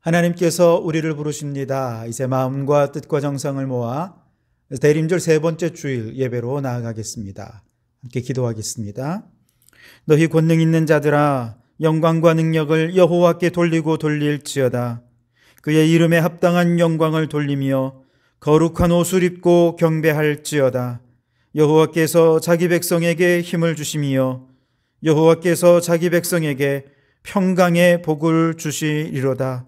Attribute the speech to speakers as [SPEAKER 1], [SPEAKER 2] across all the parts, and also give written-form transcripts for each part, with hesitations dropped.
[SPEAKER 1] 하나님께서 우리를 부르십니다. 이제 마음과 뜻과 정성을 모아 대림절 세 번째 주일 예배로 나아가겠습니다. 함께 기도하겠습니다. 너희 권능 있는 자들아, 영광과 능력을 여호와께 돌리고 돌릴지어다. 그의 이름에 합당한 영광을 돌리며 거룩한 옷을 입고 경배할지어다. 여호와께서 자기 백성에게 힘을 주시며 여호와께서 자기 백성에게 평강의 복을 주시리로다.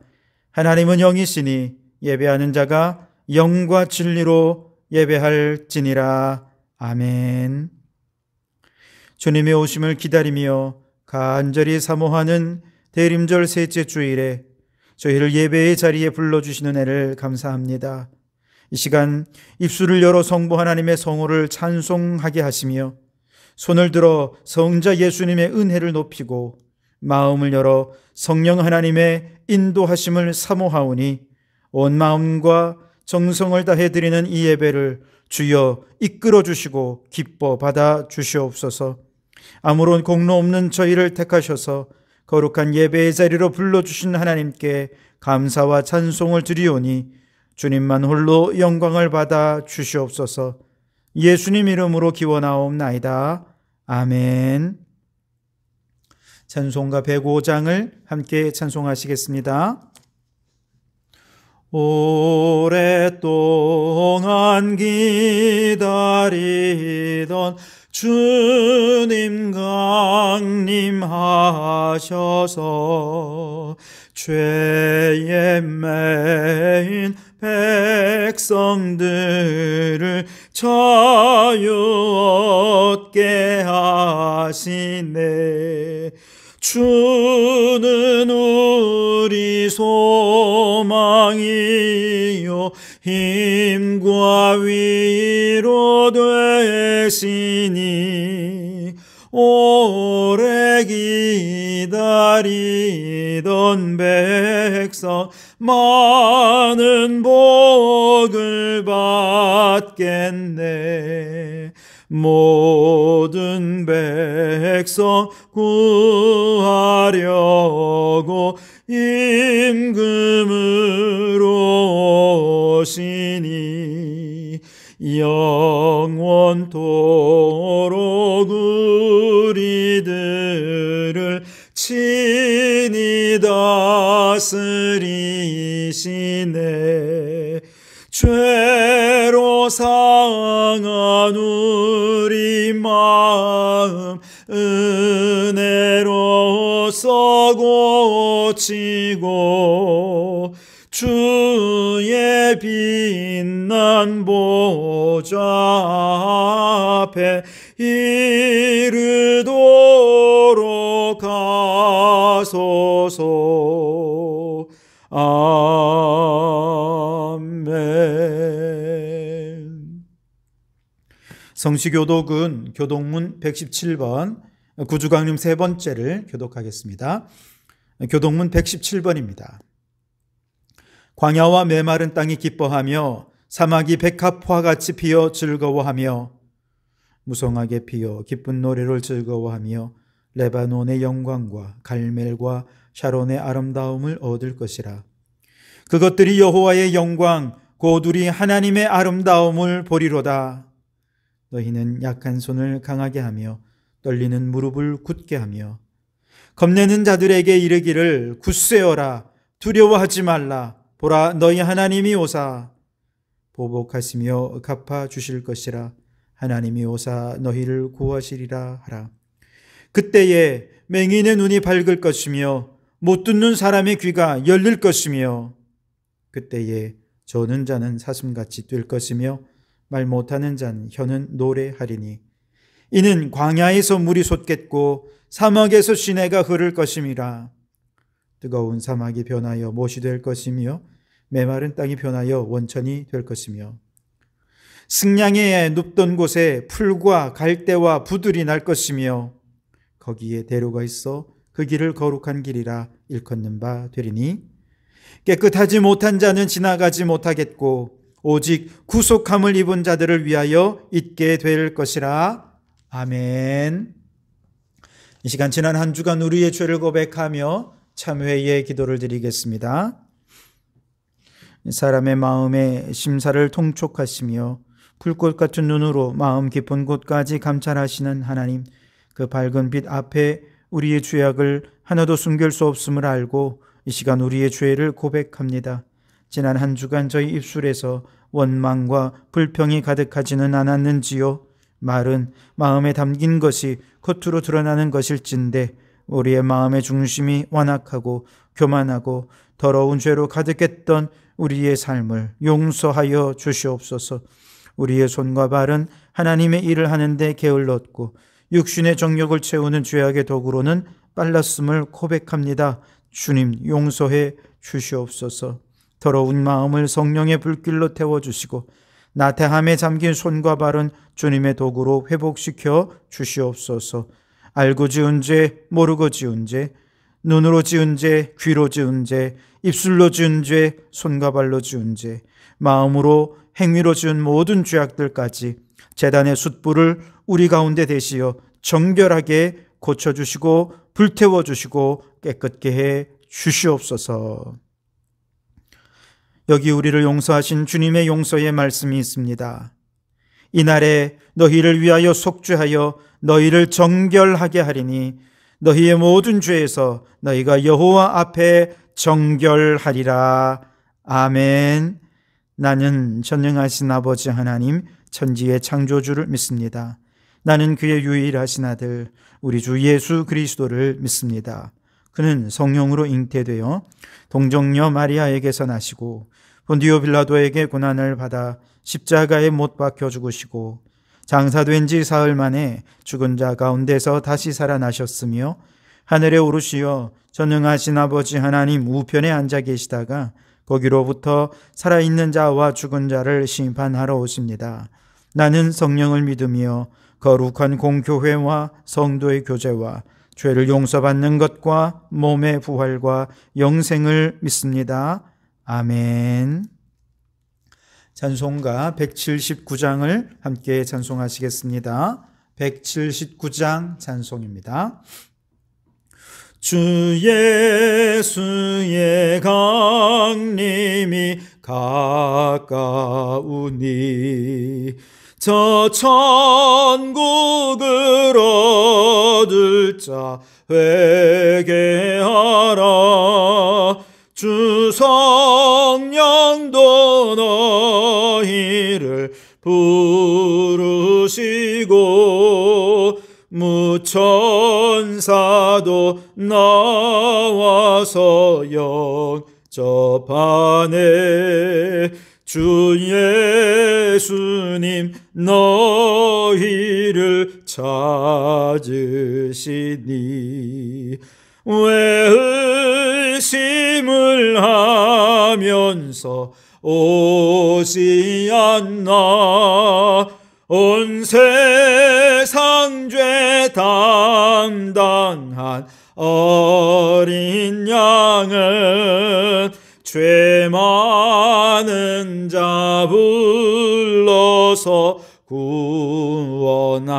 [SPEAKER 1] 하나님은 영이시니 예배하는 자가 영과 진리로 예배할지니라. 아멘. 주님의 오심을 기다리며 간절히 사모하는 대림절 셋째 주일에 저희를 예배의 자리에 불러주시는 은혜를 감사합니다. 이 시간 입술을 열어 성부 하나님의 성호를 찬송하게 하시며 손을 들어 성자 예수님의 은혜를 높이고 마음을 열어 성령 하나님의 인도하심을 사모하오니 온 마음과 정성을 다해 드리는 이 예배를 주여 이끌어 주시고 기뻐 받아 주시옵소서. 아무런 공로 없는 저희를 택하셔서 거룩한 예배의 자리로 불러주신 하나님께 감사와 찬송을 드리오니 주님만 홀로 영광을 받아 주시옵소서. 예수님 이름으로 기원하옵나이다. 아멘. 찬송가 105장을 함께 찬송하시겠습니다. 오랫동안 기다리던 주님 강림하셔서 죄에 매인 백성들을 자유 얻게 하시네. 주는 우리 소망이요 힘과 위로 되시니 오래 기다리던 백성 많은 복을 받겠네. 모든 백성 구하려고 임금으로 오시니 영원토록 우리들을 친히 다스리시네. 죄로 상한 우리 마음 은혜로써 고치고 주의 빛난 보좌 앞에 이르도록 하소서. 아멘. 성시교독은 교독문 117번, 구주강림 세 번째를 교독하겠습니다. 교독문 117번입니다. 광야와 메마른 땅이 기뻐하며 사막이 백합화같이 피어 즐거워하며 무성하게 피어 기쁜 노래를 즐거워하며 레바논의 영광과 갈멜과 샤론의 아름다움을 얻을 것이라. 그것들이 여호와의 영광 곧 우리 하나님의 아름다움을 보리로다. 너희는 약한 손을 강하게 하며 떨리는 무릎을 굳게 하며 겁내는 자들에게 이르기를 굳세어라. 두려워하지 말라. 보라, 너희 하나님이 오사 보복하시며 갚아주실 것이라. 하나님이 오사 너희를 구하시리라 하라. 그때에 맹인의 눈이 밝을 것이며 못 듣는 사람의 귀가 열릴 것이며 그때에 저는 자는 사슴같이 뛸 것이며 말 못하는 자는 혀는 노래하리니 이는 광야에서 물이 솟겠고 사막에서 시내가 흐를 것임이라. 뜨거운 사막이 변하여 못이 될 것이며 메마른 땅이 변하여 원천이 될 것이며 승냥이에 눕던 곳에 풀과 갈대와 부들이 날 것이며 거기에 대로가 있어 그 길을 거룩한 길이라 일컫는 바 되리니 깨끗하지 못한 자는 지나가지 못하겠고 오직 구속함을 입은 자들을 위하여 있게 될 것이라. 아멘. 이 시간 지난 한 주간 우리의 죄를 고백하며 참회의 기도를 드리겠습니다. 사람의 마음의 심사를 통촉하시며 불꽃 같은 눈으로 마음 깊은 곳까지 감찰하시는 하나님, 그 밝은 빛 앞에 우리의 죄악을 하나도 숨길 수 없음을 알고 이 시간 우리의 죄를 고백합니다. 지난 한 주간 저희 입술에서 원망과 불평이 가득하지는 않았는지요? 말은 마음에 담긴 것이 겉으로 드러나는 것일진데 우리의 마음의 중심이 완악하고 교만하고 더러운 죄로 가득했던 우리의 삶을 용서하여 주시옵소서. 우리의 손과 발은 하나님의 일을 하는데 게을렀고 육신의 정욕을 채우는 죄악의 도구로는 빨랐음을 고백합니다. 주님, 용서해 주시옵소서. 더러운 마음을 성령의 불길로 태워주시고 나태함에 잠긴 손과 발은 주님의 도구로 회복시켜 주시옵소서. 알고 지은 죄, 모르고 지은 죄, 눈으로 지은 죄, 귀로 지은 죄, 입술로 지은 죄, 손과 발로 지은 죄, 마음으로 행위로 지은 모든 죄악들까지 제단의 숯불을 우리 가운데 대시어 정결하게 고쳐주시고 불태워주시고 깨끗게 해 주시옵소서. 여기 우리를 용서하신 주님의 용서의 말씀이 있습니다. 이날에 너희를 위하여 속죄하여 너희를 정결하게 하리니 너희의 모든 죄에서 너희가 여호와 앞에 정결하리라. 아멘. 나는 전능하신 아버지 하나님, 천지의 창조주를 믿습니다. 나는 그의 유일하신 아들 우리 주 예수 그리스도를 믿습니다. 그는 성령으로 잉태되어 동정녀 마리아에게서 나시고 본디오 빌라도에게 고난을 받아 십자가에 못 박혀 죽으시고 장사된 지 사흘 만에 죽은 자 가운데서 다시 살아나셨으며 하늘에 오르시어 전능하신 아버지 하나님 우편에 앉아 계시다가 거기로부터 살아있는 자와 죽은 자를 심판하러 오십니다. 나는 성령을 믿으며 거룩한 공교회와 성도의 교제와 죄를 용서받는 것과 몸의 부활과 영생을 믿습니다. 아멘. 찬송가 179장을 함께 찬송하시겠습니다. 179장 찬송입니다. 주 예수의 강림이 가까우니 저 천국을 얻을 자 회개하라. 주 성령도 너희를 부르시고 무천사도 나와서 영접하네. 주 예수님 너희를 찾으시니 왜 의심을 하면서 오지 않나. 온 세상 죄 담당한 어린 양은 죄 많은 자 불러서 구원하네.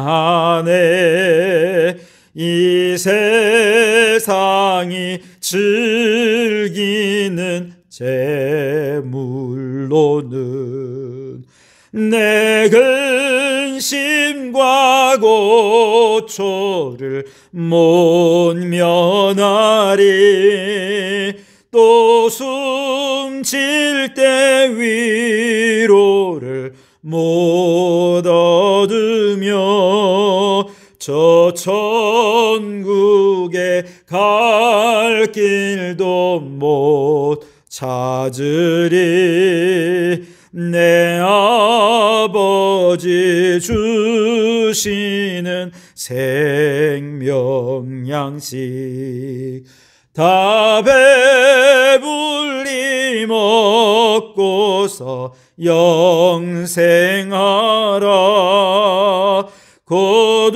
[SPEAKER 1] 이 세상이 즐기는 재물로는 내 근심과 고초를 못 면하리. 또 숨쉴 때 위로를 못 얻으며 저 천국에 갈 길도 못 찾으리. 내 아버지 주시는 생명 양식 다 배불리 먹고서 영생하라. 곧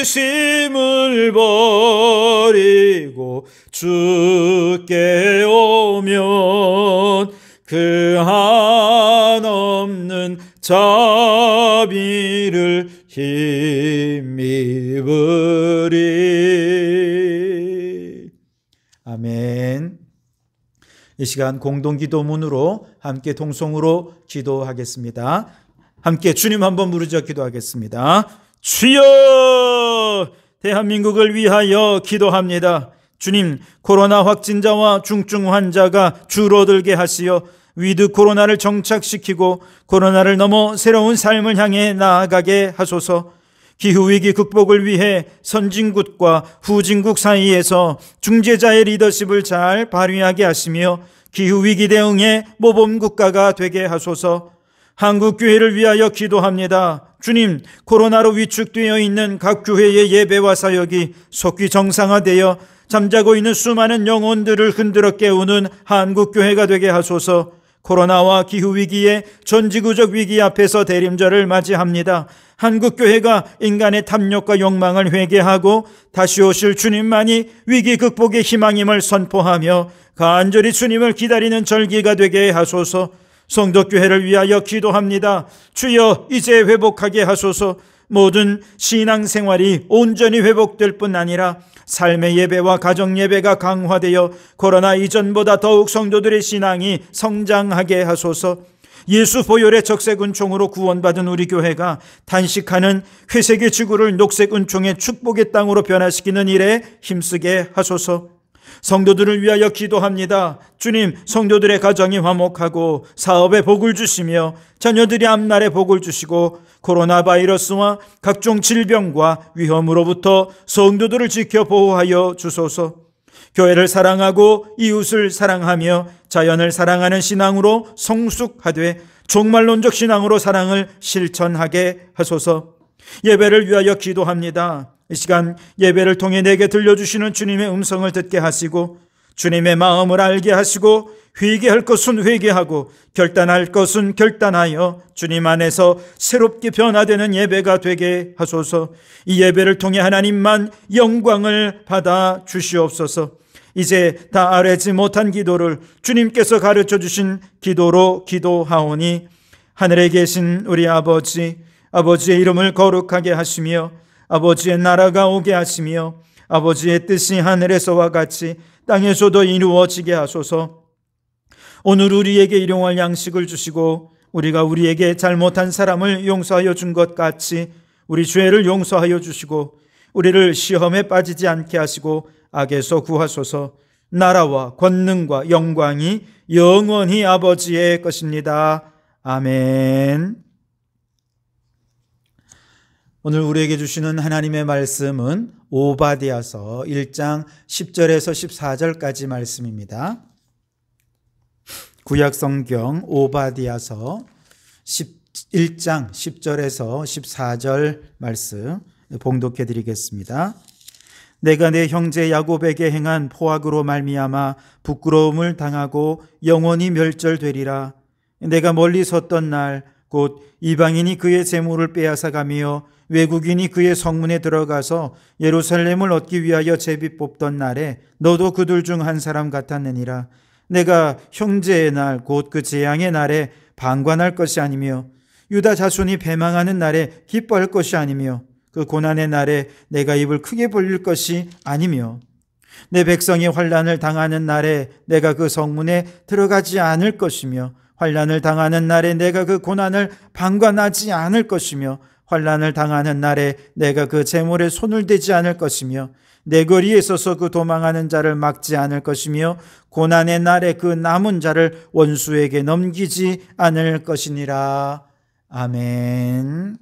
[SPEAKER 1] 의심을 버리고 주께 오면 그 한없는 자비를 힘입으리. 아멘. 이 시간 공동기도문으로 함께 통성으로 기도하겠습니다. 함께 주님 한번 부르짖어 기도하겠습니다. 주여, 대한민국을 위하여 기도합니다. 주님, 코로나 확진자와 중증 환자가 줄어들게 하시어 위드 코로나를 정착시키고 코로나를 넘어 새로운 삶을 향해 나아가게 하소서. 기후위기 극복을 위해 선진국과 후진국 사이에서 중재자의 리더십을 잘 발휘하게 하시며 기후위기 대응의 모범국가가 되게 하소서. 한국교회를 위하여 기도합니다. 주님, 코로나로 위축되어 있는 각 교회의 예배와 사역이 속히 정상화되어 잠자고 있는 수많은 영혼들을 흔들어 깨우는 한국교회가 되게 하소서. 코로나와 기후위기의 전지구적 위기 앞에서 대림절을 맞이합니다. 한국교회가 인간의 탐욕과 욕망을 회개하고 다시 오실 주님만이 위기 극복의 희망임을 선포하며 간절히 주님을 기다리는 절기가 되게 하소서. 성도교회를 위하여 기도합니다. 주여, 이제 회복하게 하소서. 모든 신앙생활이 온전히 회복될 뿐 아니라 삶의 예배와 가정 예배가 강화되어 코로나 이전보다 더욱 성도들의 신앙이 성장하게 하소서. 예수 보혈의 적색 은총으로 구원받은 우리 교회가 단식하는 회색의 지구를 녹색 은총의 축복의 땅으로 변화시키는 일에 힘쓰게 하소서. 성도들을 위하여 기도합니다. 주님, 성도들의 가정이 화목하고 사업에 복을 주시며 자녀들이 앞날에 복을 주시고 코로나 바이러스와 각종 질병과 위험으로부터 성도들을 지켜 보호하여 주소서. 교회를 사랑하고 이웃을 사랑하며 자연을 사랑하는 신앙으로 성숙하되 종말론적 신앙으로 사랑을 실천하게 하소서. 예배를 위하여 기도합니다. 이 시간 예배를 통해 내게 들려주시는 주님의 음성을 듣게 하시고 주님의 마음을 알게 하시고 회개할 것은 회개하고 결단할 것은 결단하여 주님 안에서 새롭게 변화되는 예배가 되게 하소서. 이 예배를 통해 하나님만 영광을 받아 주시옵소서. 이제 다 아뢰지 못한 기도를 주님께서 가르쳐 주신 기도로 기도하오니 하늘에 계신 우리 아버지, 아버지의 이름을 거룩하게 하시며 아버지의 나라가 오게 하시며 아버지의 뜻이 하늘에서와 같이 땅에서도 이루어지게 하소서. 오늘 우리에게 일용할 양식을 주시고 우리가 우리에게 잘못한 사람을 용서하여 준 것 같이 우리 죄를 용서하여 주시고 우리를 시험에 빠지지 않게 하시고 악에서 구하소서. 나라와 권능과 영광이 영원히 아버지의 것입니다. 아멘. 오늘 우리에게 주시는 하나님의 말씀은 오바댜서 1장 10절에서 14절까지 말씀입니다. 구약성경 오바댜서 1장 10절에서 14절 말씀 봉독해 드리겠습니다. 내가 내 형제 야곱에게 행한 포악으로 말미암아 부끄러움을 당하고 영원히 멸절되리라. 내가 멀리 섰던 날 곧 이방인이 그의 재물을 빼앗아가며 외국인이 그의 성문에 들어가서 예루살렘을 얻기 위하여 제비 뽑던 날에 너도 그들 중 한 사람 같았느니라. 내가 형제의 날 곧 그 재앙의 날에 방관할 것이 아니며 유다 자손이 배망하는 날에 기뻐할 것이 아니며 그 고난의 날에 내가 입을 크게 벌릴 것이 아니며 내 백성이 환난을 당하는 날에 내가 그 성문에 들어가지 않을 것이며 환난을 당하는 날에 내가 그 고난을 방관하지 않을 것이며 환난을 당하는 날에 내가 그 재물에 손을 대지 않을 것이며 내 거리에 서서 그 도망하는 자를 막지 않을 것이며 고난의 날에 그 남은 자를 원수에게 넘기지 않을 것이니라. 아멘.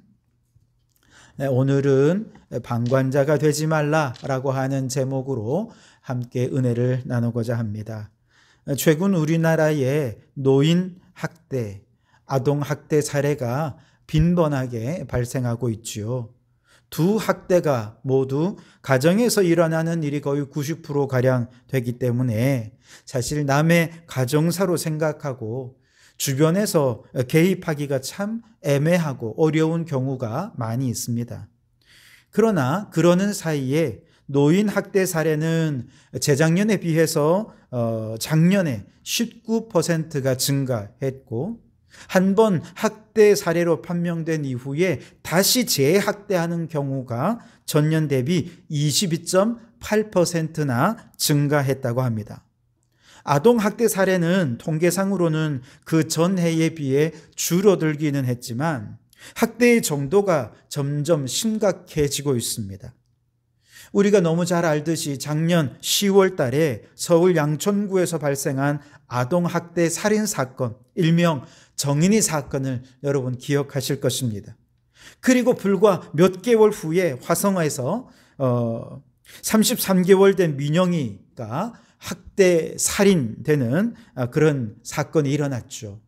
[SPEAKER 1] 네, 오늘은 방관자가 되지 말라라고 하는 제목으로 함께 은혜를 나누고자 합니다. 최근 우리나라의 노인 학대, 아동 학대 사례가 빈번하게 발생하고 있지요. 두 학대가 모두 가정에서 일어나는 일이 거의 90%가량 되기 때문에 사실 남의 가정사로 생각하고 주변에서 개입하기가 참 애매하고 어려운 경우가 많이 있습니다. 그러나 그러는 사이에 노인 학대 사례는 재작년에 비해서 작년에 19%가 증가했고 한 번 학대 사례로 판명된 이후에 다시 재학대하는 경우가 전년 대비 22.8%나 증가했다고 합니다. 아동학대 사례는 통계상으로는 그 전해에 비해 줄어들기는 했지만 학대의 정도가 점점 심각해지고 있습니다. 우리가 너무 잘 알듯이 작년 10월 달에 서울 양천구에서 발생한 아동학대 살인사건, 일명 정인이 사건을 여러분 기억하실 것입니다. 그리고 불과 몇 개월 후에 화성에서 33개월 된 민영이가 학대 살인되는 그런 사건이 일어났죠.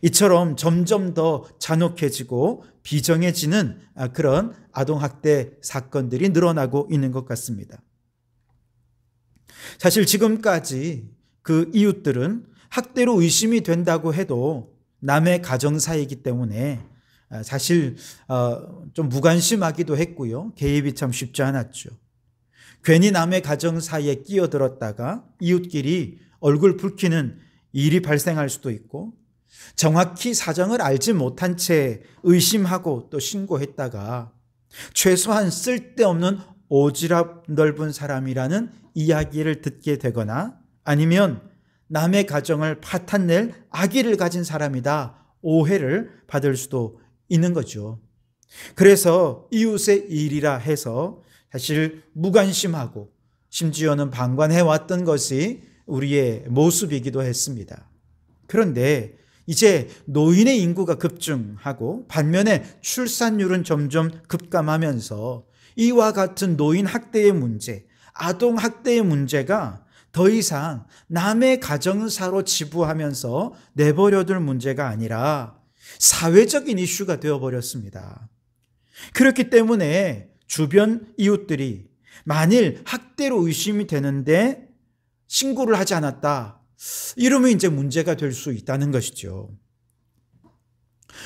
[SPEAKER 1] 이처럼 점점 더 잔혹해지고 비정해지는 그런 아동학대 사건들이 늘어나고 있는 것 같습니다. 사실 지금까지 그 이웃들은 학대로 의심이 된다고 해도 남의 가정사이기 때문에 사실 좀 무관심하기도 했고요. 개입이 참 쉽지 않았죠. 괜히 남의 가정 사이에 끼어들었다가 이웃끼리 얼굴 붉히는 일이 발생할 수도 있고, 정확히 사정을 알지 못한 채 의심하고 또 신고했다가 최소한 쓸데없는 오지랖 넓은 사람이라는 이야기를 듣게 되거나, 아니면 남의 가정을 파탄낼 악의를 가진 사람이다 오해를 받을 수도 있는 거죠. 그래서 이웃의 일이라 해서 사실 무관심하고 심지어는 방관해왔던 것이 우리의 모습이기도 했습니다. 그런데 이제 노인의 인구가 급증하고 반면에 출산율은 점점 급감하면서 이와 같은 노인 학대의 문제, 아동 학대의 문제가 더 이상 남의 가정사로 지부하면서 내버려둘 문제가 아니라 사회적인 이슈가 되어버렸습니다. 그렇기 때문에 주변 이웃들이 만일 학대로 의심이 되는데 신고를 하지 않았다, 이러면 이제 문제가 될 수 있다는 것이죠.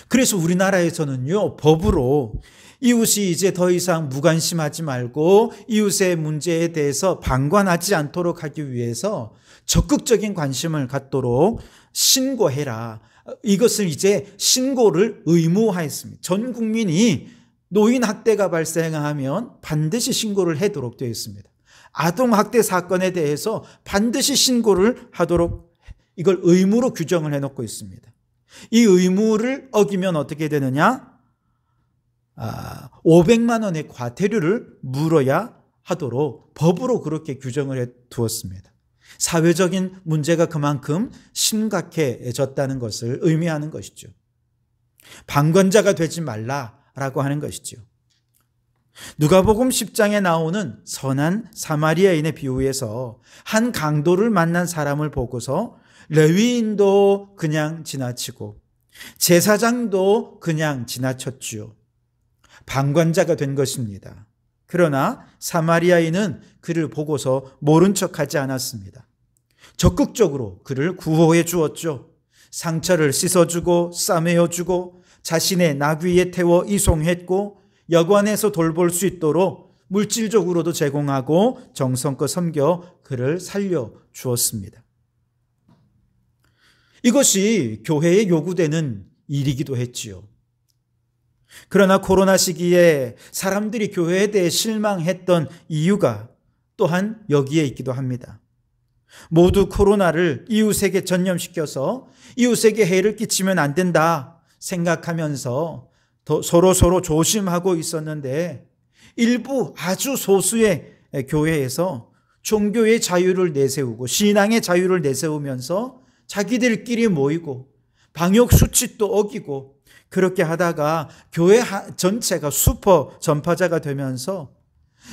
[SPEAKER 1] 그래서 우리나라에서는요, 법으로 이웃이 이제 더 이상 무관심하지 말고 이웃의 문제에 대해서 방관하지 않도록 하기 위해서 적극적인 관심을 갖도록 신고해라, 이것을 이제 신고를 의무화했습니다. 전 국민이 노인 학대가 발생하면 반드시 신고를 하도록 되어 있습니다. 아동 학대 사건에 대해서 반드시 신고를 하도록 이걸 의무로 규정을 해놓고 있습니다. 이 의무를 어기면 어떻게 되느냐? 500만 원의 과태료를 물어야 하도록 법으로 그렇게 규정을 해 두었습니다. 사회적인 문제가 그만큼 심각해졌다는 것을 의미하는 것이죠. 방관자가 되지 말라라고 하는 것이죠. 누가복음 10장에 나오는 선한 사마리아인의 비유에서 한 강도를 만난 사람을 보고서 레위인도 그냥 지나치고 제사장도 그냥 지나쳤지요. 방관자가 된 것입니다. 그러나 사마리아인은 그를 보고서 모른 척하지 않았습니다. 적극적으로 그를 구호해 주었죠. 상처를 씻어주고 싸매어주고 자신의 나귀에 태워 이송했고 여관에서 돌볼 수 있도록 물질적으로도 제공하고 정성껏 섬겨 그를 살려 주었습니다. 이것이 교회에 요구되는 일이기도 했지요. 그러나 코로나 시기에 사람들이 교회에 대해 실망했던 이유가 또한 여기에 있기도 합니다. 모두 코로나를 이웃에게 전염시켜서 이웃에게 해를 끼치면 안 된다 생각하면서 서로 조심하고 있었는데, 일부 아주 소수의 교회에서 종교의 자유를 내세우고 신앙의 자유를 내세우면서 자기들끼리 모이고 방역 수칙도 어기고 그렇게 하다가 교회 전체가 슈퍼 전파자가 되면서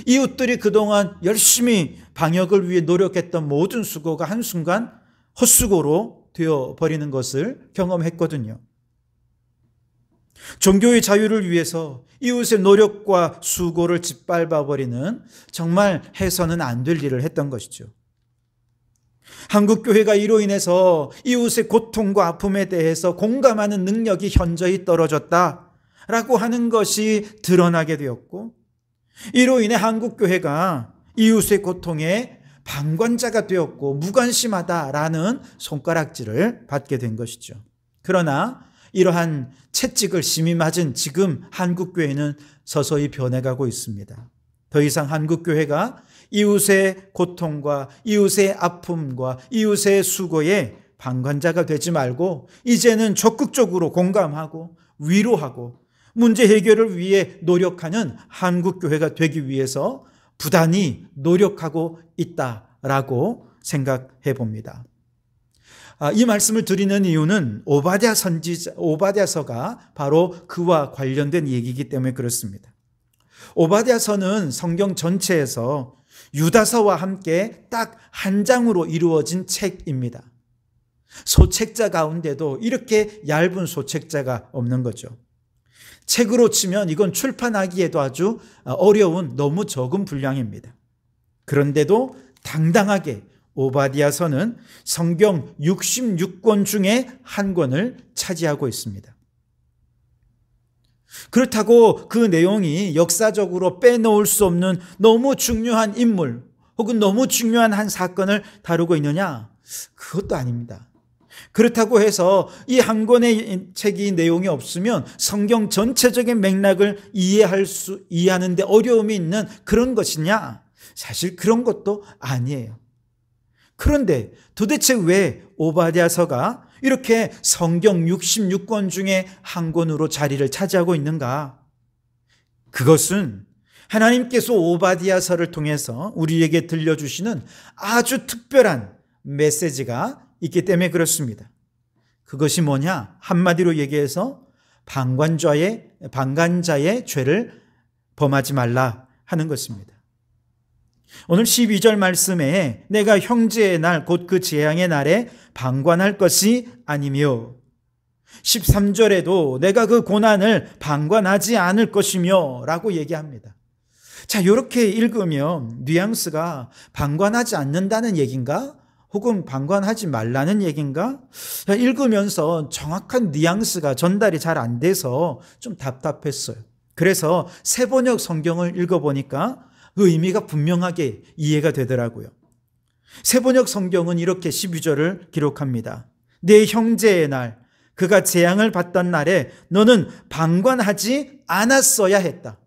[SPEAKER 1] 이웃들이 그동안 열심히 방역을 위해 노력했던 모든 수고가 한순간 헛수고로 되어버리는 것을 경험했거든요. 종교의 자유를 위해서 이웃의 노력과 수고를 짓밟아버리는 정말 해서는 안 될 일을 했던 것이죠. 한국교회가 이로 인해서 이웃의 고통과 아픔에 대해서 공감하는 능력이 현저히 떨어졌다라고 하는 것이 드러나게 되었고, 이로 인해 한국교회가 이웃의 고통에 방관자가 되었고 무관심하다라는 손가락질을 받게 된 것이죠. 그러나 이러한 채찍을 심히 맞은 지금 한국교회는 서서히 변해가고 있습니다. 더 이상 한국교회가 이웃의 고통과 이웃의 아픔과 이웃의 수고에 방관자가 되지 말고 이제는 적극적으로 공감하고 위로하고 문제 해결을 위해 노력하는 한국교회가 되기 위해서 부단히 노력하고 있다라고 생각해 봅니다. 이 말씀을 드리는 이유는 오바댜서가 바로 그와 관련된 얘기이기 때문에 그렇습니다. 오바댜서는 성경 전체에서 유다서와 함께 딱 한 장으로 이루어진 책입니다. 소책자 가운데도 이렇게 얇은 소책자가 없는 거죠. 책으로 치면 이건 출판하기에도 아주 어려운 너무 적은 분량입니다. 그런데도 당당하게 오바댜서는 성경 66권 중에 한 권을 차지하고 있습니다. 그렇다고 그 내용이 역사적으로 빼놓을 수 없는 너무 중요한 인물 혹은 너무 중요한 한 사건을 다루고 있느냐? 그것도 아닙니다. 그렇다고 해서 이 한 권의 책이 내용이 없으면 성경 전체적인 맥락을 이해하는데 어려움이 있는 그런 것이냐? 사실 그런 것도 아니에요. 그런데 도대체 왜 오바댜서가 이렇게 성경 66권 중에 한 권으로 자리를 차지하고 있는가? 그것은 하나님께서 오바댜서를 통해서 우리에게 들려주시는 아주 특별한 메시지가 있기 때문에 그렇습니다. 그것이 뭐냐? 한마디로 얘기해서 방관자의 죄를 범하지 말라 하는 것입니다. 오늘 12절 말씀에 내가 형제의 날 곧 그 재앙의 날에 방관할 것이 아니며 13절에도 내가 그 고난을 방관하지 않을 것이며 라고 얘기합니다. 자, 이렇게 읽으면 뉘앙스가 방관하지 않는다는 얘기인가? 혹은 방관하지 말라는 얘기인가? 읽으면서 정확한 뉘앙스가 전달이 잘 안 돼서 좀 답답했어요. 그래서 새번역 성경을 읽어보니까 그 의미가 분명하게 이해가 되더라고요. 새번역 성경은 이렇게 12절을 기록합니다. 내 형제의 날, 그가 재앙을 받던 날에 너는 방관하지 않았어야 했다.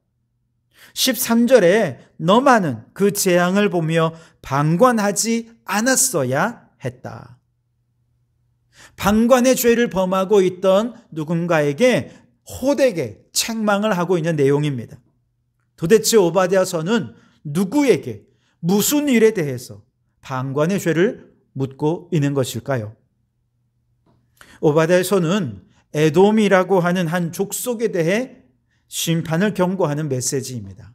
[SPEAKER 1] 13절에 너만은 그 재앙을 보며 방관하지 않았어야 했다. 방관의 죄를 범하고 있던 누군가에게 호되게 책망을 하고 있는 내용입니다. 도대체 오바댜서는 누구에게 무슨 일에 대해서 방관의 죄를 묻고 있는 것일까요? 오바댜서는 에돔이라고 하는 한 족속에 대해 심판을 경고하는 메시지입니다.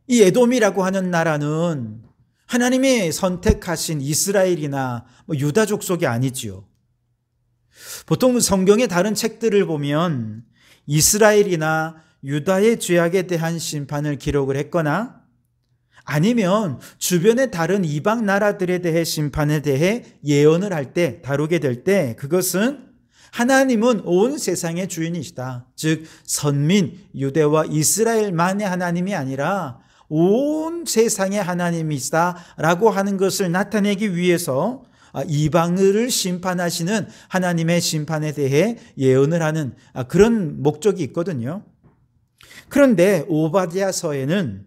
[SPEAKER 1] 이 에돔이라고 하는 나라는 하나님이 선택하신 이스라엘이나 유다 족속이 아니지요. 보통 성경의 다른 책들을 보면 이스라엘이나 유다의 죄악에 대한 심판을 기록을 했거나 아니면 주변의 다른 이방 나라들에 대해 심판에 대해 예언을 할 때 다루게 될 때 그것은 하나님은 온 세상의 주인이시다. 즉 선민 유대와 이스라엘만의 하나님이 아니라 온 세상의 하나님이시다라고 하는 것을 나타내기 위해서 이방을 심판하시는 하나님의 심판에 대해 예언을 하는 그런 목적이 있거든요. 그런데 오바댜서에는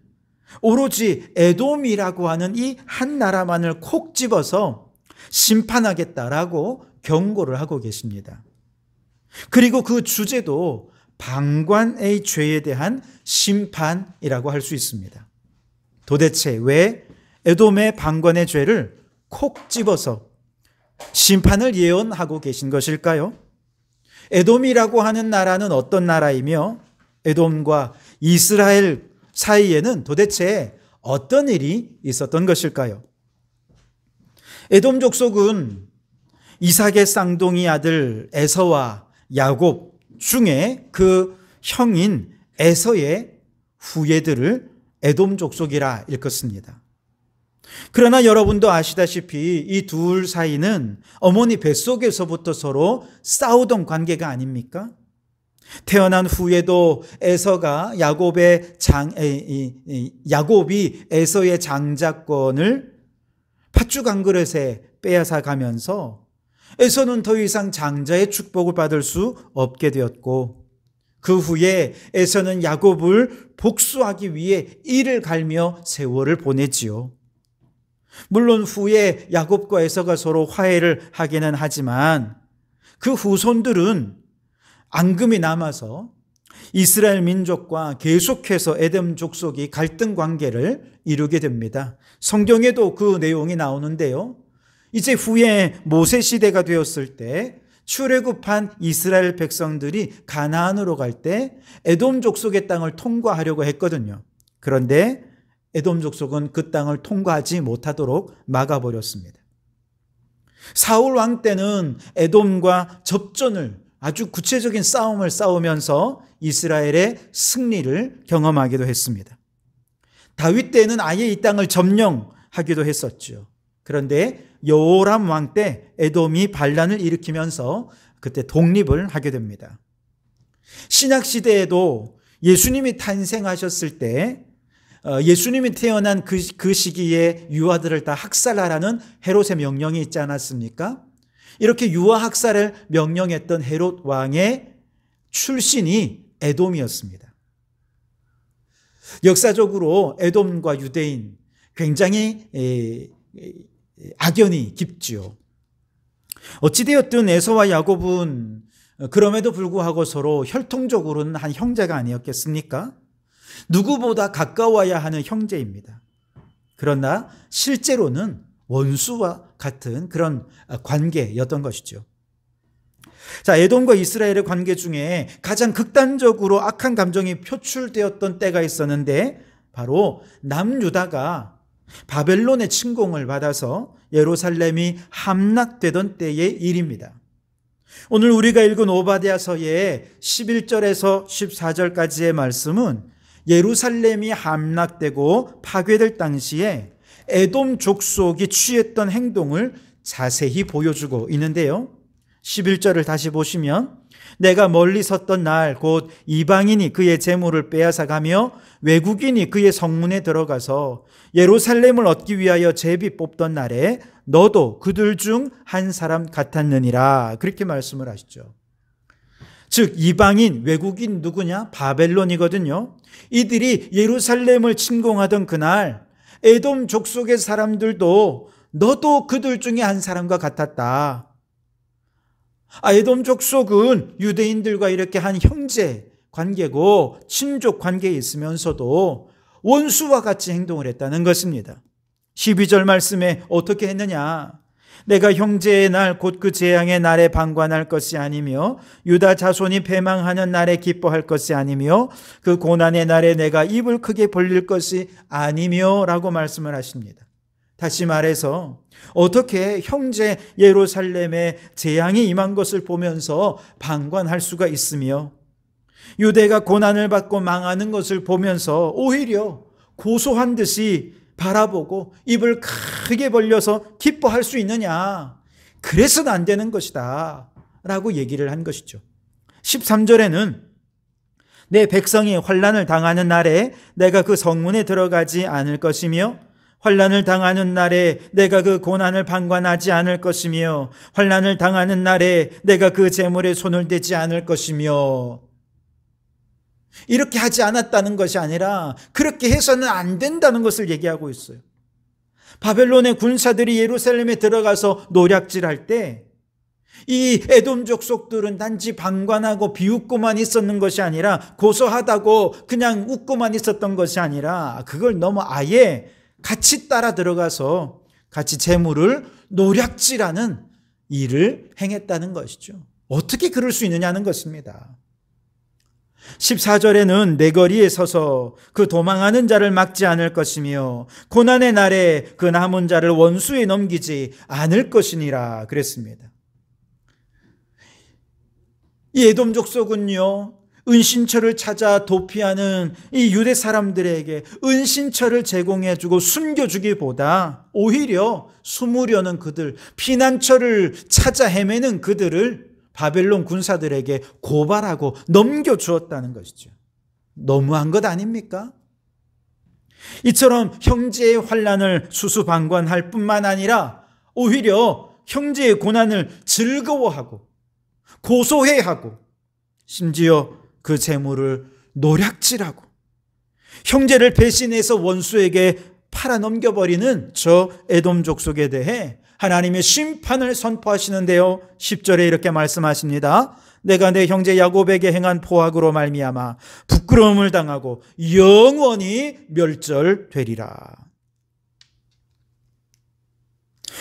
[SPEAKER 1] 오로지 에돔이라고 하는 이 한 나라만을 콕 집어서 심판하겠다라고 경고를 하고 계십니다. 그리고 그 주제도 방관의 죄에 대한 심판이라고 할 수 있습니다. 도대체 왜 에돔의 방관의 죄를 콕 집어서 심판을 예언하고 계신 것일까요? 에돔이라고 하는 나라는 어떤 나라이며 에돔과 이스라엘 사이에는 도대체 어떤 일이 있었던 것일까요? 에돔 족속은 이삭의 쌍둥이 아들 에서와 야곱 중에 그 형인 에서의 후예들을 에돔 족속이라 일컫습니다. 그러나 여러분도 아시다시피 이 둘 사이는 어머니 뱃속에서부터 서로 싸우던 관계가 아닙니까? 태어난 후에도 에서가 야곱이 에서의 장자권을 팥죽 한 그릇에 빼앗아 가면서 에서는 더 이상 장자의 축복을 받을 수 없게 되었고 그 후에 에서는 야곱을 복수하기 위해 이를 갈며 세월을 보내지요. 물론 후에 야곱과 에서가 서로 화해를 하기는 하지만 그 후손들은 앙금이 남아서 이스라엘 민족과 계속해서 에돔 족속이 갈등 관계를 이루게 됩니다. 성경에도 그 내용이 나오는데요. 이제 후에 모세 시대가 되었을 때 출애굽한 이스라엘 백성들이 가나안으로 갈 때 에돔 족속의 땅을 통과하려고 했거든요. 그런데 에돔 족속은 그 땅을 통과하지 못하도록 막아버렸습니다. 사울 왕 때는 에돔과 접전을 아주 구체적인 싸움을 싸우면서 이스라엘의 승리를 경험하기도 했습니다. 다윗 때는 아예 이 땅을 점령하기도 했었죠. 그런데 여호람 왕 때 에돔이 반란을 일으키면서 그때 독립을 하게 됩니다. 신약 시대에도 예수님이 탄생하셨을 때 예수님이 태어난 그 시기에 유아들을 다 학살하라는 헤롯의 명령이 있지 않았습니까? 이렇게 유아 학살을 명령했던 헤롯 왕의 출신이 에돔이었습니다. 역사적으로 에돔과 유대인 굉장히 악연이 깊지요. 어찌되었든 에서와 야곱은 그럼에도 불구하고 서로 혈통적으로는 한 형제가 아니었겠습니까? 누구보다 가까워야 하는 형제입니다. 그러나 실제로는 원수와 같은 그런 관계였던 것이죠. 자, 에돔과 이스라엘의 관계 중에 가장 극단적으로 악한 감정이 표출되었던 때가 있었는데 바로 남유다가 바벨론의 침공을 받아서 예루살렘이 함락되던 때의 일입니다. 오늘 우리가 읽은 오바댜서의 11절에서 14절까지의 말씀은 예루살렘이 함락되고 파괴될 당시에 에돔 족속이 취했던 행동을 자세히 보여주고 있는데요. 11절을 다시 보시면 내가 멀리 섰던 날 곧 이방인이 그의 재물을 빼앗아가며 외국인이 그의 성문에 들어가서 예루살렘을 얻기 위하여 제비 뽑던 날에 너도 그들 중 한 사람 같았느니라. 그렇게 말씀을 하시죠. 즉 이방인, 외국인 누구냐? 바벨론이거든요. 이들이 예루살렘을 침공하던 그날 에돔 족속의 사람들도 너도 그들 중에 한 사람과 같았다. 에돔 족속은 유대인들과 이렇게 한 형제 관계고 친족 관계에 있으면서도 원수와 같이 행동을 했다는 것입니다. 12절 말씀에 어떻게 했느냐? 내가 형제의 날 곧 그 재앙의 날에 방관할 것이 아니며 유다 자손이 패망하는 날에 기뻐할 것이 아니며 그 고난의 날에 내가 입을 크게 벌릴 것이 아니며 라고 말씀을 하십니다. 다시 말해서 어떻게 형제 예루살렘에 재앙이 임한 것을 보면서 방관할 수가 있으며 유대가 고난을 받고 망하는 것을 보면서 오히려 고소한 듯이 바라보고 입을 크게 벌려서 기뻐할 수 있느냐? 그래서는 안 되는 것이다 라고 얘기를 한 것이죠. 13절에는 내 백성이 환난을 당하는 날에 내가 그 성문에 들어가지 않을 것이며 환난을 당하는 날에 내가 그 고난을 방관하지 않을 것이며 환난을 당하는 날에 내가 그 재물에 손을 대지 않을 것이며 이렇게 하지 않았다는 것이 아니라 그렇게 해서는 안 된다는 것을 얘기하고 있어요. 바벨론의 군사들이 예루살렘에 들어가서 노략질할 때 이 에돔 족속들은 단지 방관하고 비웃고만 있었는 것이 아니라 고소하다고 그냥 웃고만 있었던 것이 아니라 그걸 너무 아예 같이 따라 들어가서 같이 재물을 노략질하는 일을 행했다는 것이죠. 어떻게 그럴 수 있느냐는 것입니다. 14절에는 내 거리에 서서 그 도망하는 자를 막지 않을 것이며 고난의 날에 그 남은 자를 원수에 넘기지 않을 것이니라 그랬습니다. 이 에돔 족속은요, 은신처를 찾아 도피하는 이 유대 사람들에게 은신처를 제공해주고 숨겨주기보다 오히려 숨으려는 그들, 피난처를 찾아 헤매는 그들을 바벨론 군사들에게 고발하고 넘겨주었다는 것이죠. 너무한 것 아닙니까? 이처럼 형제의 환난을 수수방관할 뿐만 아니라 오히려 형제의 고난을 즐거워하고 고소해하고 심지어 그 재물을 노략질하고 형제를 배신해서 원수에게 팔아 넘겨버리는 저 에돔 족속에 대해 하나님의 심판을 선포하시는데요. 10절에 이렇게 말씀하십니다. 내가 내 형제 야곱에게 행한 포악으로 말미암아 부끄러움을 당하고 영원히 멸절되리라.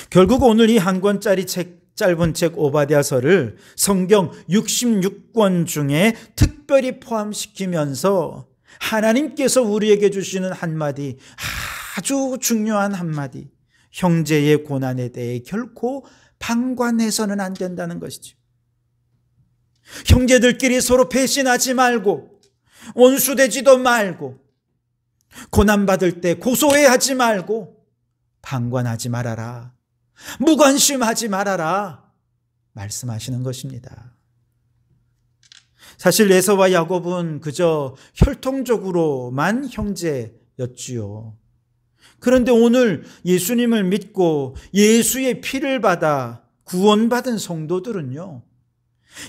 [SPEAKER 1] 결국 오늘 이 한 권짜리 짧은 책 오바댜서를 성경 66권 중에 특별히 포함시키면서 하나님께서 우리에게 주시는 한마디, 아주 중요한 한마디, 형제의 고난에 대해 결코 방관해서는 안 된다는 것이죠. 형제들끼리 서로 배신하지 말고, 원수되지도 말고, 고난받을 때 고소해하지 말고, 방관하지 말아라, 무관심하지 말아라 말씀하시는 것입니다. 사실 에서와 야곱은 그저 혈통적으로만 형제였지요. 그런데 오늘 예수님을 믿고 예수의 피를 받아 구원받은 성도들은요,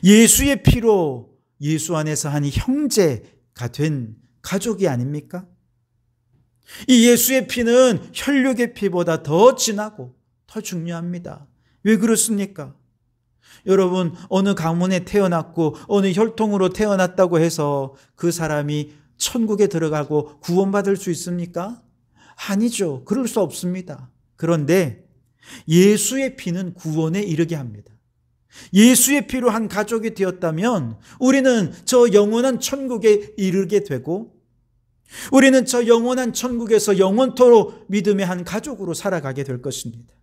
[SPEAKER 1] 예수의 피로 예수 안에서 한 형제가 된 가족이 아닙니까? 이 예수의 피는 혈육의 피보다 더 진하고 더 중요합니다. 왜 그렇습니까? 여러분, 어느 가문에 태어났고 어느 혈통으로 태어났다고 해서 그 사람이 천국에 들어가고 구원받을 수 있습니까? 아니죠. 그럴 수 없습니다. 그런데 예수의 피는 구원에 이르게 합니다. 예수의 피로 한 가족이 되었다면 우리는 저 영원한 천국에 이르게 되고, 우리는 저 영원한 천국에서 영원토록 믿음의 한 가족으로 살아가게 될 것입니다.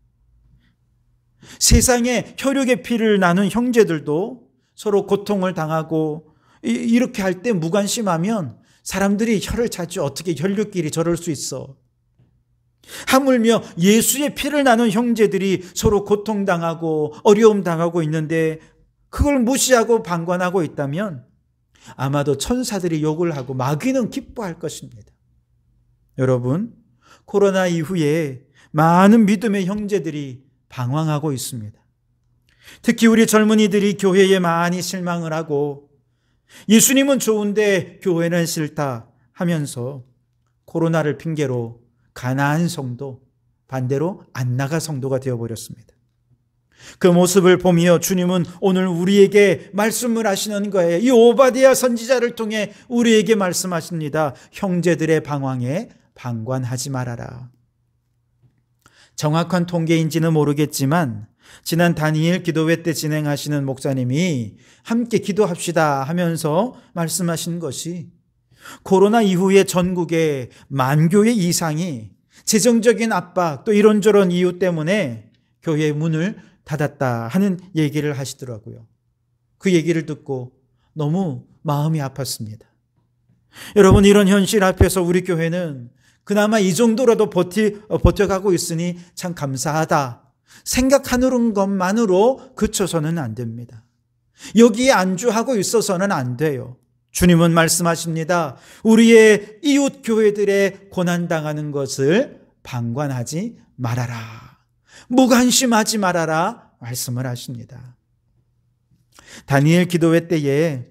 [SPEAKER 1] 세상에 혈육의 피를 나눈 형제들도 서로 고통을 당하고 이렇게 할 때 무관심하면 사람들이 혀를 차죠. 어떻게 혈육끼리 저럴 수 있어. 하물며 예수의 피를 나눈 형제들이 서로 고통당하고 어려움 당하고 있는데 그걸 무시하고 방관하고 있다면 아마도 천사들이 욕을 하고 마귀는 기뻐할 것입니다. 여러분, 코로나 이후에 많은 믿음의 형제들이 방황하고 있습니다. 특히 우리 젊은이들이 교회에 많이 실망을 하고 예수님은 좋은데 교회는 싫다 하면서 코로나를 핑계로 가나안 성도, 반대로 안 나가 성도가 되어버렸습니다. 그 모습을 보며 주님은 오늘 우리에게 말씀을 하시는 거예요. 이 오바댜 선지자를 통해 우리에게 말씀하십니다. 형제들의 방황에 방관하지 말아라. 정확한 통계인지는 모르겠지만 지난 다니엘 기도회 때 진행하시는 목사님이 함께 기도합시다 하면서 말씀하신 것이 코로나 이후에 전국의 10,000교회 이상이 재정적인 압박 또 이런저런 이유 때문에 교회의 문을 닫았다 하는 얘기를 하시더라고요. 그 얘기를 듣고 너무 마음이 아팠습니다. 여러분, 이런 현실 앞에서 우리 교회는 그나마 이 정도라도 버텨가고 있으니 참 감사하다 생각하는 것만으로 그쳐서는 안 됩니다. 여기에 안주하고 있어서는 안 돼요. 주님은 말씀하십니다. 우리의 이웃 교회들의 고난당하는 것을 방관하지 말아라, 무관심하지 말아라 말씀을 하십니다. 다니엘 기도회 때에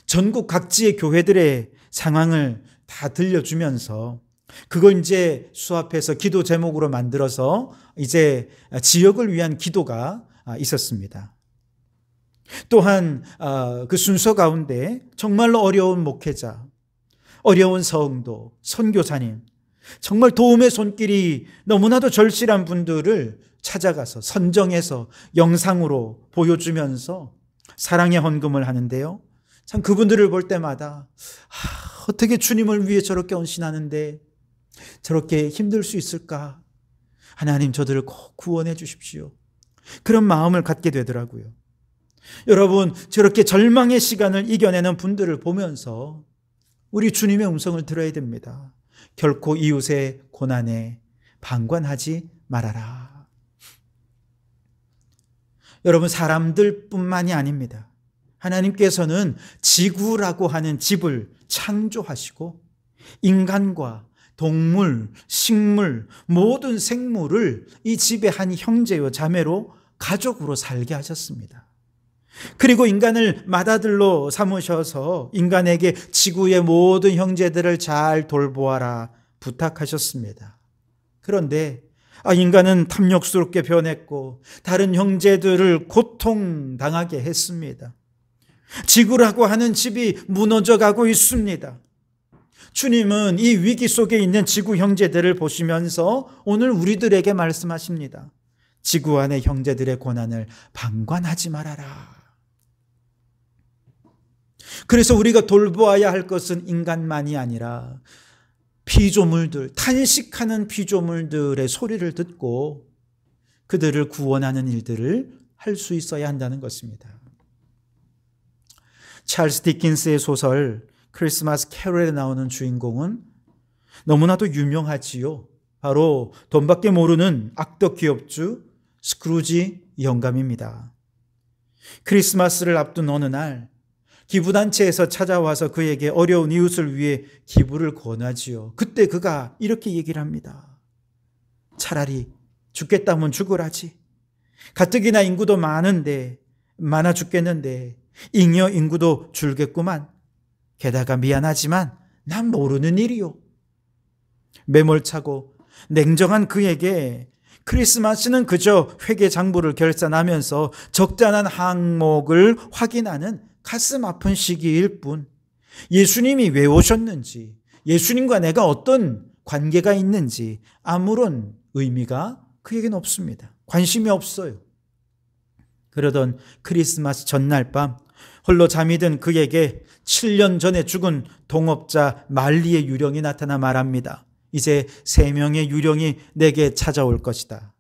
[SPEAKER 1] 전국 각지의 교회들의 상황을 다 들려주면서 그걸 이제 수합해서 기도 제목으로 만들어서 이제 지역을 위한 기도가 있었습니다. 또한 그 순서 가운데 정말로 어려운 목회자, 어려운 성도, 선교사님, 정말 도움의 손길이 너무나도 절실한 분들을 찾아가서 선정해서 영상으로 보여주면서 사랑의 헌금을 하는데요. 참 그분들을 볼 때마다 어떻게 주님을 위해 저렇게 헌신하는데 저렇게 힘들 수 있을까? 하나님, 저들을 꼭 구원해 주십시오. 그런 마음을 갖게 되더라고요. 여러분, 저렇게 절망의 시간을 이겨내는 분들을 보면서 우리 주님의 음성을 들어야 됩니다. 결코 이웃의 고난에 방관하지 말아라. 여러분, 사람들뿐만이 아닙니다. 하나님께서는 지구라고 하는 집을 창조하시고 인간과 동물, 식물, 모든 생물을 이 집의 한 형제요 자매로 가족으로 살게 하셨습니다. 그리고 인간을 맏아들로 삼으셔서 인간에게 지구의 모든 형제들을 잘 돌보아라 부탁하셨습니다. 그런데 인간은 탐욕스럽게 변했고 다른 형제들을 고통당하게 했습니다. 지구라고 하는 집이 무너져 가고 있습니다. 주님은 이 위기 속에 있는 지구 형제들을 보시면서 오늘 우리들에게 말씀하십니다. 지구 안의 형제들의 고난을 방관하지 말아라. 그래서 우리가 돌보아야 할 것은 인간만이 아니라 피조물들, 탄식하는 피조물들의 소리를 듣고 그들을 구원하는 일들을 할 수 있어야 한다는 것입니다. 찰스 디킨스의 소설 크리스마스 캐롤에 나오는 주인공은 너무나도 유명하지요. 바로 돈밖에 모르는 악덕 기업주 스크루지 영감입니다. 크리스마스를 앞둔 어느 날 기부단체에서 찾아와서 그에게 어려운 이웃을 위해 기부를 권하지요. 그때 그가 이렇게 얘기를 합니다. 차라리 죽겠다면 죽으라지. 가뜩이나 인구도 많아 죽겠는데 잉여 인구도 줄겠구만. 게다가 미안하지만 난 모르는 일이요. 매몰차고 냉정한 그에게 크리스마스는 그저 회계장부를 결산하면서 적잖은 항목을 확인하는 가슴 아픈 시기일 뿐, 예수님이 왜 오셨는지, 예수님과 내가 어떤 관계가 있는지 아무런 의미가 그에게는 없습니다. 관심이 없어요. 그러던 크리스마스 전날 밤 홀로 잠이 든 그에게 7년 전에 죽은 동업자 말리의 유령이 나타나 말합니다. 이제 3명의 유령이 내게 찾아올 것이다.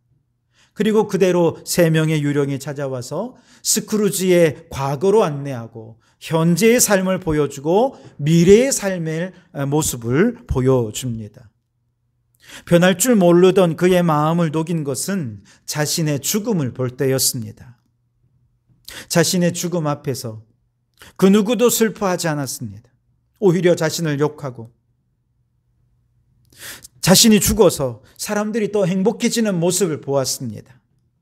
[SPEAKER 1] 그리고 그대로 3명의 유령이 찾아와서 스크루지의 과거로 안내하고 현재의 삶을 보여주고 미래의 삶의 모습을 보여줍니다. 변할 줄 모르던 그의 마음을 녹인 것은 자신의 죽음을 볼 때였습니다. 자신의 죽음 앞에서 그 누구도 슬퍼하지 않았습니다. 오히려 자신을 욕하고 자신이 죽어서 사람들이 더 행복해지는 모습을 보았습니다.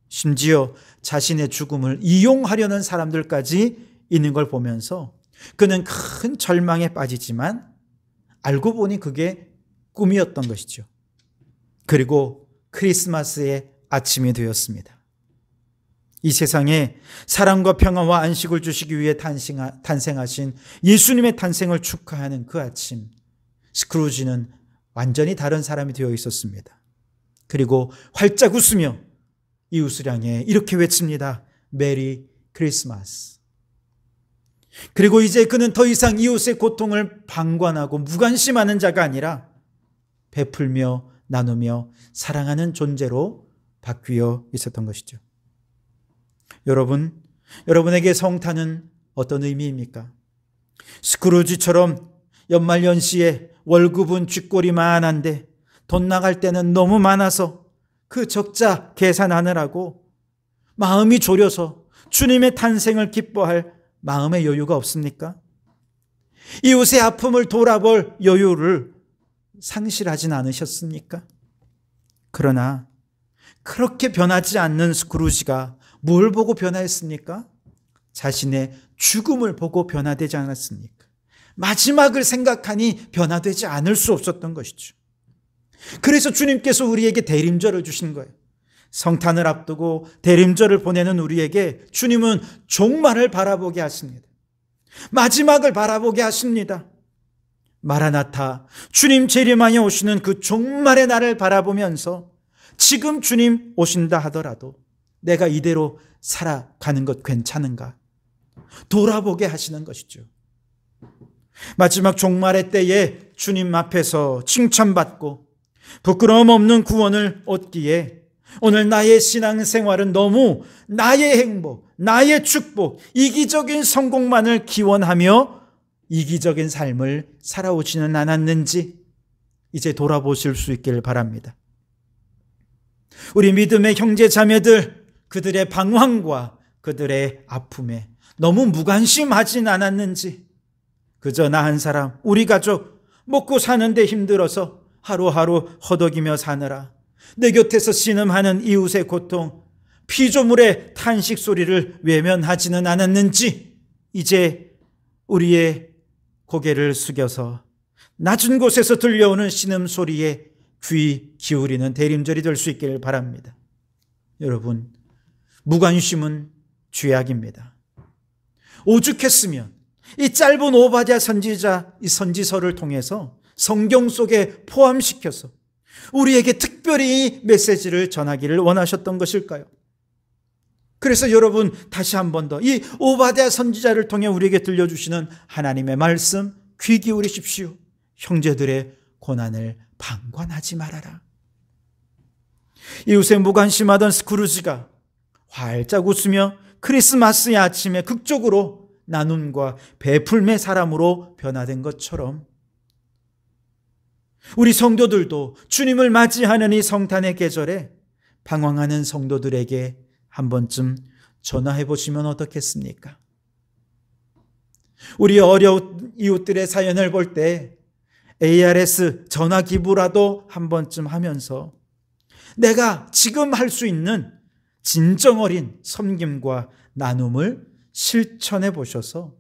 [SPEAKER 1] 심지어 자신의 죽음을 이용하려는 사람들까지 있는 걸 보면서 그는 큰 절망에 빠지지만 알고 보니 그게 꿈이었던 것이죠. 그리고 크리스마스의 아침이 되었습니다. 이 세상에 사랑과 평화와 안식을 주시기 위해 탄생하신 예수님의 탄생을 축하하는 그 아침, 스크루지는 완전히 다른 사람이 되어 있었습니다. 그리고 활짝 웃으며 이웃을 향해 이렇게 외칩니다. 메리 크리스마스. 그리고 이제 그는 더 이상 이웃의 고통을 방관하고 무관심하는 자가 아니라 베풀며 나누며 사랑하는 존재로 바뀌어 있었던 것이죠. 여러분에게 성탄은 어떤 의미입니까? 스크루지처럼 연말연시에 월급은 쥐꼬리만한데 돈 나갈 때는 너무 많아서 그 적자 계산하느라고 마음이 졸여서 주님의 탄생을 기뻐할 마음의 여유가 없습니까? 이웃의 아픔을 돌아볼 여유를 상실하진 않으셨습니까? 그러나 그렇게 변하지 않는 스크루지가 뭘 보고 변화했습니까? 자신의 죽음을 보고 변화되지 않았습니까? 마지막을 생각하니 변화되지 않을 수 없었던 것이죠. 그래서 주님께서 우리에게 대림절을 주신 거예요. 성탄을 앞두고 대림절을 보내는 우리에게 주님은 종말을 바라보게 하십니다. 마지막을 바라보게 하십니다. 마라나타, 주님 재림하여 오시는 그 종말의 날을 바라보면서 지금 주님 오신다 하더라도 내가 이대로 살아가는 것 괜찮은가? 돌아보게 하시는 것이죠. 마지막 종말의 때에 주님 앞에서 칭찬받고 부끄러움 없는 구원을 얻기에 오늘 나의 신앙생활은 너무 나의 행복, 나의 축복, 이기적인 성공만을 기원하며 이기적인 삶을 살아오지는 않았는지 이제 돌아보실 수 있기를 바랍니다. 우리 믿음의 형제 자매들, 그들의 방황과 그들의 아픔에 너무 무관심하진 않았는지 그저 나 한 사람, 우리 가족 먹고 사는데 힘들어서 하루하루 허덕이며 사느라 내 곁에서 신음하는 이웃의 고통, 피조물의 탄식 소리를 외면하지는 않았는지 이제 우리의 고개를 숙여서 낮은 곳에서 들려오는 신음소리에 귀 기울이는 대림절이 될 수 있기를 바랍니다. 여러분, 무관심은 죄악입니다. 오죽했으면 이 짧은 오바댜 선지자 이 선지서를 통해서 성경 속에 포함시켜서 우리에게 특별히 이 메시지를 전하기를 원하셨던 것일까요? 그래서 여러분, 다시 한 번 더 이 오바댜 선지자를 통해 우리에게 들려주시는 하나님의 말씀 귀 기울이십시오. 형제들의 고난을 방관하지 말아라. 이웃에 무관심하던 스크루지가 활짝 웃으며 크리스마스의 아침에 극적으로 나눔과 베풀매 사람으로 변화된 것처럼 우리 성도들도 주님을 맞이하는 이 성탄의 계절에 방황하는 성도들에게 한 번쯤 전화해 보시면 어떻겠습니까? 우리 어려운 이웃들의 사연을 볼 때 ARS 전화 기부라도 한 번쯤 하면서 내가 지금 할 수 있는 진정 어린 섬김과 나눔을 실천해 보셔서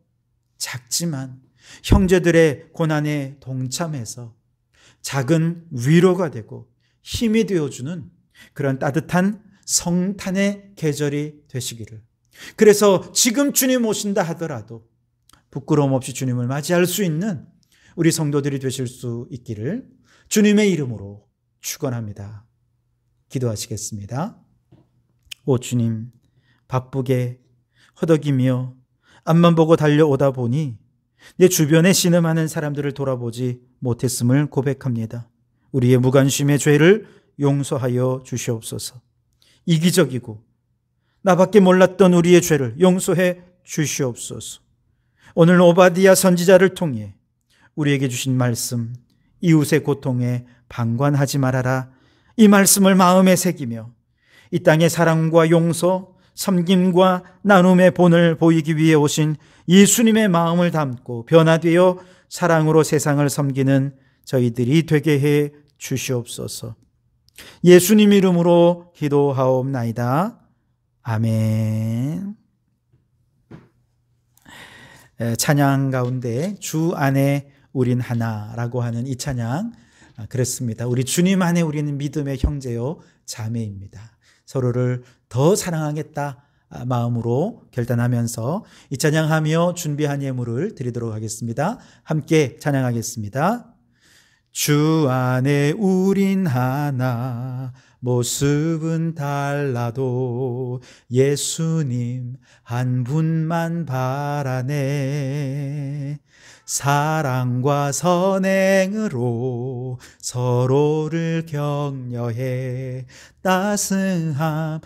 [SPEAKER 1] 작지만 형제들의 고난에 동참해서 작은 위로가 되고 힘이 되어주는 그런 따뜻한 성탄의 계절이 되시기를, 그래서 지금 주님 오신다 하더라도 부끄러움 없이 주님을 맞이할 수 있는 우리 성도들이 되실 수 있기를 주님의 이름으로 축원합니다. 기도하시겠습니다. 오 주님, 바쁘게 허덕이며 앞만 보고 달려오다 보니 내 주변에 신음하는 사람들을 돌아보지 못했음을 고백합니다. 우리의 무관심의 죄를 용서하여 주시옵소서. 이기적이고 나밖에 몰랐던 우리의 죄를 용서해 주시옵소서. 오늘 오바댜 선지자를 통해 우리에게 주신 말씀, 이웃의 고통에 방관하지 말아라, 이 말씀을 마음에 새기며 이 땅의 사랑과 용서, 섬김과 나눔의 본을 보이기 위해 오신 예수님의 마음을 담고 변화되어 사랑으로 세상을 섬기는 저희들이 되게 해 주시옵소서. 예수님 이름으로 기도하옵나이다. 아멘. 찬양 가운데 주 안에 우린 하나라고 하는 이 찬양 그렇습니다. 우리 주님 안에 우리는 믿음의 형제요 자매입니다. 서로를 더 사랑하겠다 마음으로 결단하면서 이 찬양하며 준비한 예물을 드리도록 하겠습니다. 함께 찬양하겠습니다. 주 안에 우린 하나, 모습은 달라도 예수님 한 분만 바라네. 사랑과 선행으로 서로를 격려해 따스함으로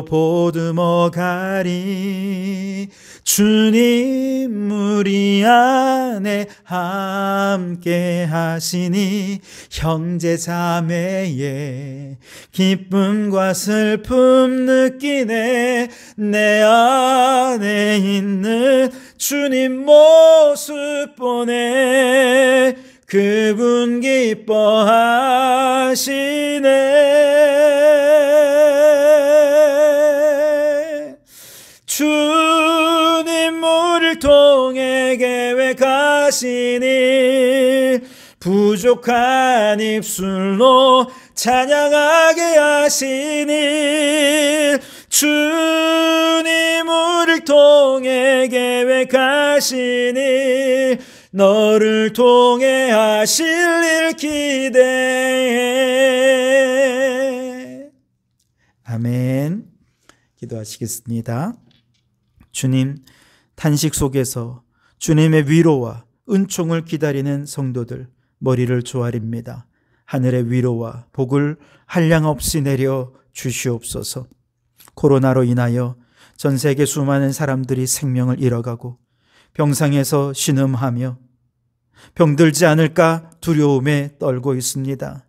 [SPEAKER 1] 보듬어 가리. 주님 우리 안에 함께 하시니 형제 자매의 기쁨과 슬픔 느끼네. 내 안에 있는 주님 모습 보내 그분 기뻐하시네. 주님 우리를 통해 계획하시니 부족한 입술로 찬양하게 하시니. 주님 우리를 통해 계획하시니 너를 통해 하실 일 기대해. 아멘. 기도하시겠습니다. 주님, 탄식 속에서 주님의 위로와 은총을 기다리는 성도들 머리를 조아립니다. 하늘의 위로와 복을 한량없이 내려 주시옵소서. 코로나로 인하여 전 세계 수많은 사람들이 생명을 잃어가고 병상에서 신음하며 병들지 않을까 두려움에 떨고 있습니다.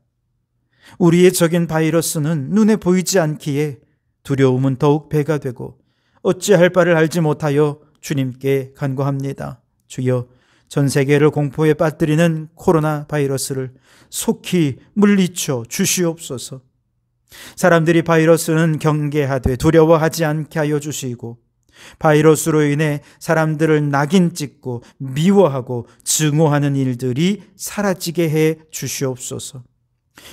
[SPEAKER 1] 우리의 적인 바이러스는 눈에 보이지 않기에 두려움은 더욱 배가 되고 어찌할 바를 알지 못하여 주님께 간구합니다. 주여, 전 세계를 공포에 빠뜨리는 코로나 바이러스를 속히 물리쳐 주시옵소서. 사람들이 바이러스는 경계하되 두려워하지 않게 하여 주시고, 바이러스로 인해 사람들을 낙인 찍고 미워하고 증오하는 일들이 사라지게 해 주시옵소서.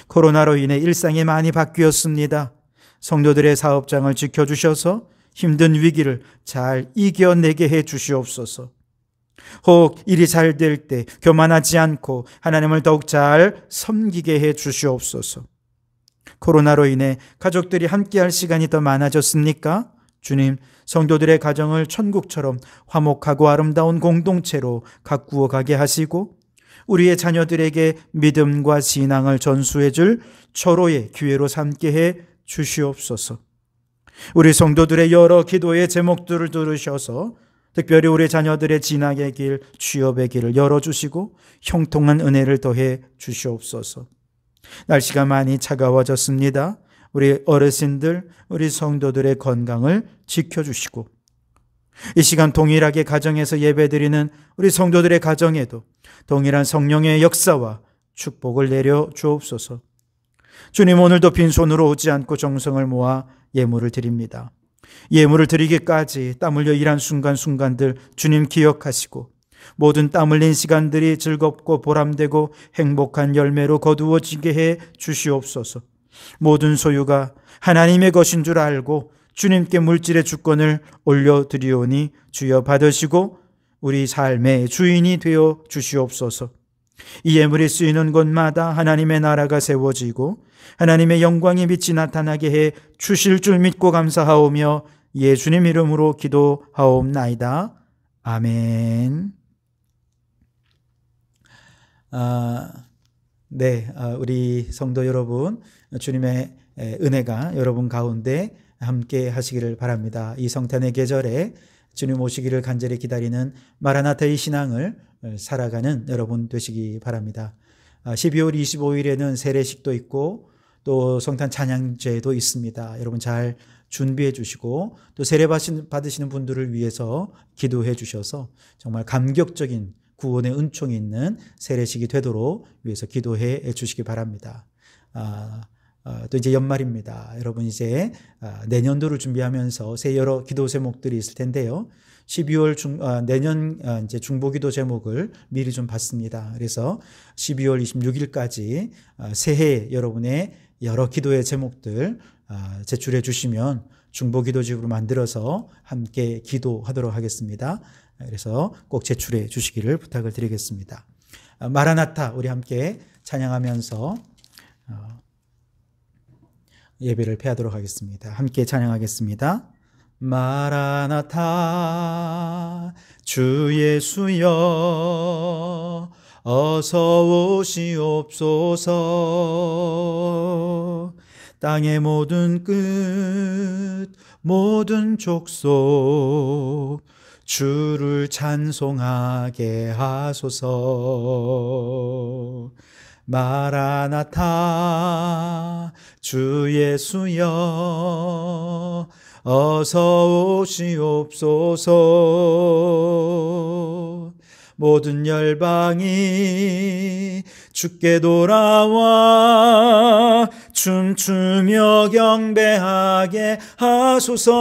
[SPEAKER 1] 코로나로 인해 일상이 많이 바뀌었습니다. 성도들의 사업장을 지켜주셔서 힘든 위기를 잘 이겨내게 해 주시옵소서. 혹 일이 잘 될 때 교만하지 않고 하나님을 더욱 잘 섬기게 해 주시옵소서. 코로나로 인해 가족들이 함께할 시간이 더 많아졌습니까? 주님, 성도들의 가정을 천국처럼 화목하고 아름다운 공동체로 가꾸어 가게 하시고, 우리의 자녀들에게 믿음과 신앙을 전수해 줄 절호의 기회로 삼게 해 주시옵소서. 우리 성도들의 여러 기도의 제목들을 들으셔서 특별히 우리 자녀들의 진학의 길, 취업의 길을 열어주시고 형통한 은혜를 더해 주시옵소서. 날씨가 많이 차가워졌습니다. 우리 어르신들, 우리 성도들의 건강을 지켜주시고, 이 시간 동일하게 가정에서 예배드리는 우리 성도들의 가정에도 동일한 성령의 역사와 축복을 내려 주옵소서. 주님, 오늘도 빈손으로 오지 않고 정성을 모아 예물을 드립니다. 예물을 드리기까지 땀 흘려 일한 순간순간들 주님 기억하시고, 모든 땀 흘린 시간들이 즐겁고 보람되고 행복한 열매로 거두어지게 해 주시옵소서. 모든 소유가 하나님의 것인 줄 알고 주님께 물질의 주권을 올려드리오니 주여 받으시고 우리 삶의 주인이 되어 주시옵소서. 이 예물이 쓰이는 곳마다 하나님의 나라가 세워지고 하나님의 영광이 빛이 나타나게 해 주실 줄 믿고 감사하오며 예수님 이름으로 기도하옵나이다. 아멘. 우리 성도 여러분, 주님의 은혜가 여러분 가운데 함께 하시기를 바랍니다. 이 성탄의 계절에 주님 오시기를 간절히 기다리는 마라나타의 신앙을 살아가는 여러분 되시기 바랍니다. 12월 25일에는 세례식도 있고 또 성탄 찬양제도 있습니다. 여러분 잘 준비해 주시고, 또 세례 받으시는 분들을 위해서 기도해 주셔서 정말 감격적인 구원의 은총이 있는 세례식이 되도록 위해서 기도해 주시기 바랍니다. 또 이제 연말입니다. 여러분 이제 내년도를 준비하면서 새 여러 기도 제목들이 있을 텐데요. 12월 내년 이제 중보기도 제목을 미리 좀 봤습니다. 그래서 12월 26일까지 새해 여러분의 여러 기도의 제목들 제출해 주시면 중보기도집으로 만들어서 함께 기도하도록 하겠습니다. 그래서 꼭 제출해 주시기를 부탁을 드리겠습니다. 마라나타 우리 함께 찬양하면서 예배를 폐하도록 하겠습니다. 함께 찬양하겠습니다. 마라나타 주 예수여 어서 오시옵소서. 땅의 모든 끝 모든 족속 주를 찬송하게 하소서. 마라나타 주 예수여 어서 오시옵소서. 모든 열방이 주께 돌아와 춤추며 경배하게 하소서.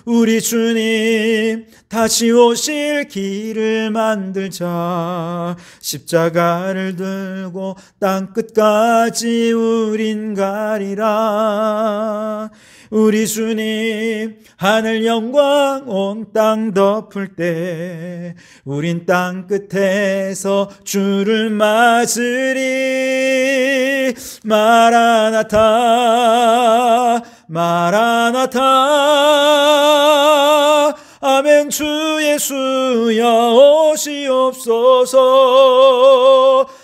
[SPEAKER 1] 우리 주님 다시 오실 길을 만들자. 십자가를 들고 땅끝까지 우린 가리라. 우리 주님 하늘 영광 온 땅 덮을 때 우린 땅끝에서 주를 맞으리. 마라나타 마라나타 아멘. 주 예수여 오시옵소서.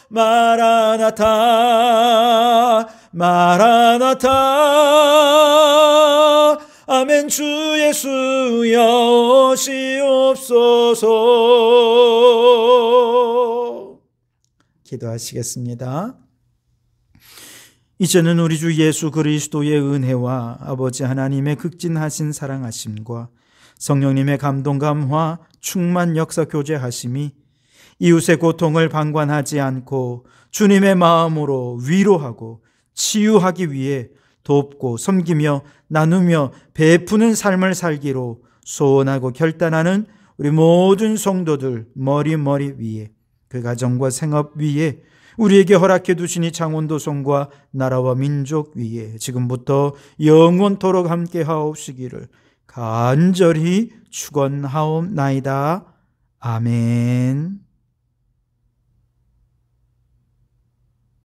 [SPEAKER 1] 마라나타 마라나타 아멘. 주 예수여 오시옵소서. 기도하시겠습니다. 이제는 우리 주 예수 그리스도의 은혜와 아버지 하나님의 극진하신 사랑하심과 성령님의 감동 감화 충만 역사 교제하심이 이웃의 고통을 방관하지 않고 주님의 마음으로 위로하고 치유하기 위해 돕고 섬기며 나누며 베푸는 삶을 살기로 소원하고 결단하는 우리 모든 성도들 머리 위에, 그 가정과 생업 위에, 우리에게 허락해 두시니 창원도성과 나라와 민족 위에 지금부터 영원토록 함께 하옵시기를 간절히 축원하옵나이다. 아멘.